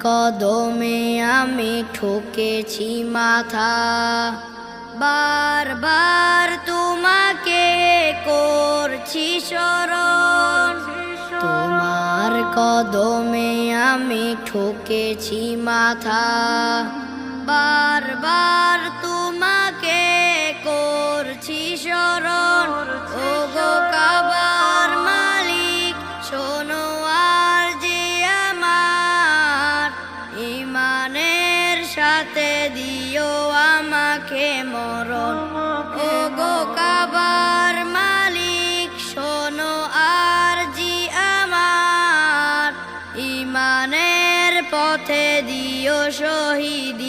কদমে আমি ঠুকেছি মাথা, বারবার তোমাকে করছি স্মরণ। তোমার কদমে আমি ঠুকেছি মাথা, বারবার তোমাকে করছি স্মরণ। ওগো কাবার মালিক শোনো আরজি আমার, ঈমানের সাথে দিও আমাকে মরণ। ওগো কাবার মালিক শোনো আরজি আমার, ঈমানের পথে দিও শহীদ